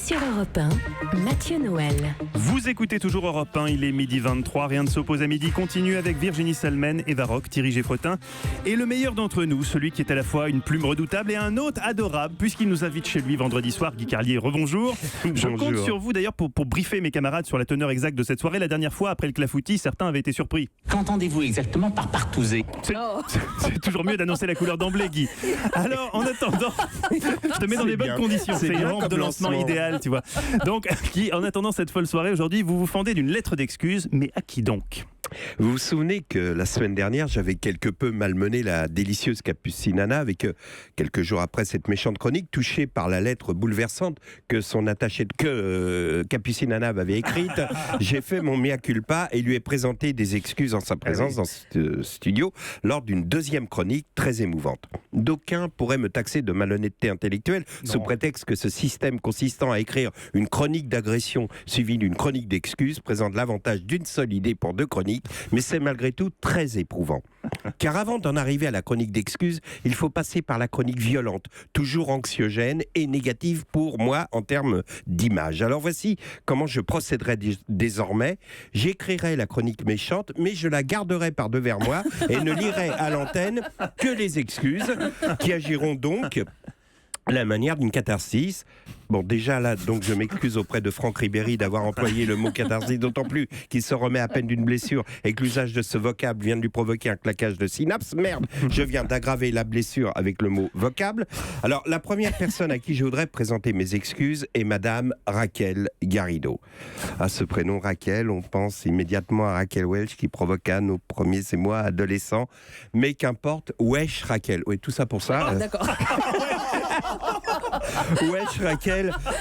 sur Europe 1, Mathieu Noël. Vous écoutez toujours Europe 1, il est midi 23, rien ne s'oppose à midi, continue avec Virginie Salmen, Eva Rock, Thierry Géfrotin et le meilleur d'entre nous, celui qui est à la fois une plume redoutable et un hôte adorable, puisqu'il nous invite chez lui vendredi soir. Guy Carlier, rebonjour. Je compte sur vous d'ailleurs pour briefer mes camarades sur la teneur exacte de cette soirée. La dernière fois, après le clafoutis, certains avaient été surpris. Qu'entendez-vous exactement par partouzer ? C'est toujours mieux d'annoncer la couleur d'emblée, Guy. Alors, en attendant, je te mets dans les bonnes conditions. C'est une rampe de lancement idéale, tu vois. Donc, Guy, en attendant cette folle soirée, aujourd'hui, vous vous fendez d'une lettre d'excuse, mais à qui donc ? Vous vous souvenez que la semaine dernière, j'avais quelque peu malmené la délicieuse Capucine Anna avec quelques jours après cette méchante chronique, touchée par la lettre bouleversante que son attachée Capucine Anna m'avait écrite. J'ai fait mon mea culpa et lui ai présenté des excuses en sa présence dans ce studio lors d'une deuxième chronique très émouvante. D'aucuns pourraient me taxer de malhonnêteté intellectuelle sous prétexte que ce système consistant à écrire une chronique d'agression suivie d'une chronique d'excuses présente l'avantage d'une seule idée pour deux chroniques, mais c'est malgré tout très éprouvant. Car avant d'en arriver à la chronique d'excuses, il faut passer par la chronique violente, toujours anxiogène et négative pour moi en termes d'image. Alors voici comment je procéderai désormais. J'écrirai la chronique méchante, mais je la garderai par-devers moi et ne lirai à l'antenne que les excuses qui agiront donc à la manière d'une catharsis. Bon, déjà là, donc je m'excuse auprès de Franck Ribéry d'avoir employé le mot catharsis, d'autant plus qu'il se remet à peine d'une blessure et que l'usage de ce vocable vient de lui provoquer un claquage de synapses. Merde, je viens d'aggraver la blessure avec le mot vocable. Alors, la première personne à qui je voudrais présenter mes excuses est Madame Raquel Garrido. À ce prénom Raquel, on pense immédiatement à Raquel Welch qui provoqua nos premiers émois adolescents. Mais qu'importe, wesh Raquel. Oui, tout ça pour ça. D'accord.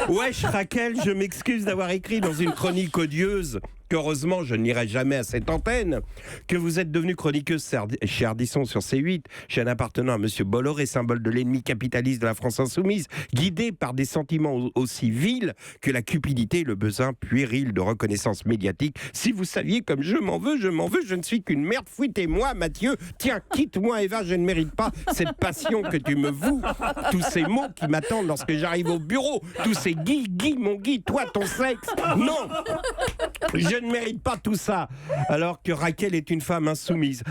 Wesh Raquel, je m'excuse d'avoir écrit dans une chronique odieuse qu'heureusement je n'irai jamais à cette antenne, que vous êtes devenue chroniqueuse chez Ardisson sur C8, chaîne appartenant à Monsieur Bolloré, symbole de l'ennemi capitaliste de la France insoumise, guidée par des sentiments aussi vils que la cupidité et le besoin puéril de reconnaissance médiatique. Si vous saviez comme je m'en veux, je ne suis qu'une merde, fouettez-moi Mathieu, tiens, quitte-moi Eva, je ne mérite pas cette passion que tu me voues, tous ces mots qui m'attendent lorsque j'arrive au bureau, tous ces Guy, mon Guy, toi, ton sexe, non, je ne mérite pas tout ça. Alors que Raquel est une femme insoumise,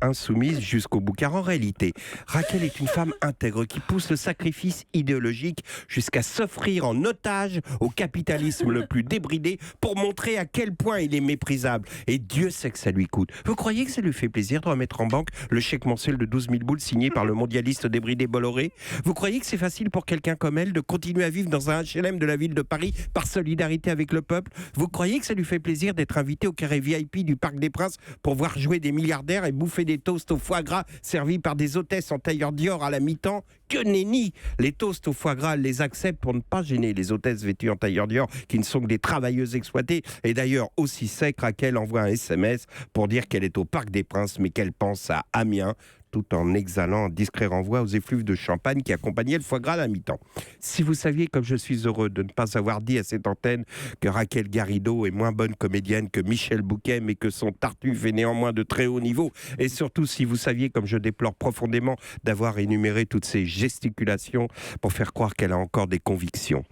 insoumise jusqu'au bout. Car en réalité, Raquel est une femme intègre qui pousse le sacrifice idéologique jusqu'à s'offrir en otage au capitalisme le plus débridé pour montrer à quel point il est méprisable. Et Dieu sait que ça lui coûte. Vous croyez que ça lui fait plaisir de remettre en banque le chèque mensuel de 12 000 boules signé par le mondialiste débridé Bolloré ? Vous croyez que c'est facile pour quelqu'un comme elle de continuer à vivre dans un HLM de la ville de Paris par solidarité avec le peuple ? Vous croyez que ça lui fait plaisir d'être invité au carré VIP du Parc des Princes pour voir jouer des milliardaires et bouffer des toasts au foie gras servis par des hôtesses en tailleur Dior à la mi-temps ? Que nenni ! Les toasts au foie gras, elle les accepte pour ne pas gêner les hôtesses vêtues en tailleur Dior qui ne sont que des travailleuses exploitées. Et d'ailleurs, aussi sec, Raquel envoie un SMS pour dire qu'elle est au Parc des Princes mais qu'elle pense à Amiens, tout en exhalant un discret renvoi aux effluves de champagne qui accompagnaient le foie gras à la mi-temps. Si vous saviez comme je suis heureux de ne pas avoir dit à cette antenne que Raquel Garrido est moins bonne comédienne que Michel Bouquet, mais que son Tartuffe est néanmoins de très haut niveau, et surtout si vous saviez comme je déplore profondément d'avoir énuméré toutes ces gesticulations pour faire croire qu'elle a encore des convictions.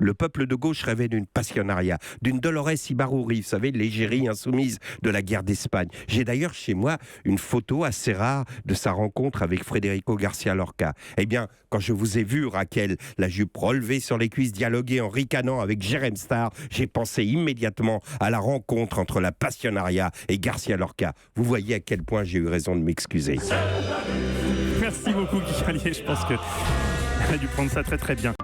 Le peuple de gauche rêvait d'une passionnariat, d'une Dolores Ibarruri, vous savez, l'égérie insoumise de la guerre d'Espagne. J'ai d'ailleurs chez moi une photo assez rare de sa rencontre avec Federico Garcia Lorca. Eh bien, quand je vous ai vu, Raquel, la jupe relevée sur les cuisses, dialoguer en ricanant avec Jérém Star, j'ai pensé immédiatement à la rencontre entre la passionnariat et Garcia Lorca. Vous voyez à quel point j'ai eu raison de m'excuser. Merci beaucoup, Guy Carlier. Je pense qu'elle a dû prendre ça très très bien.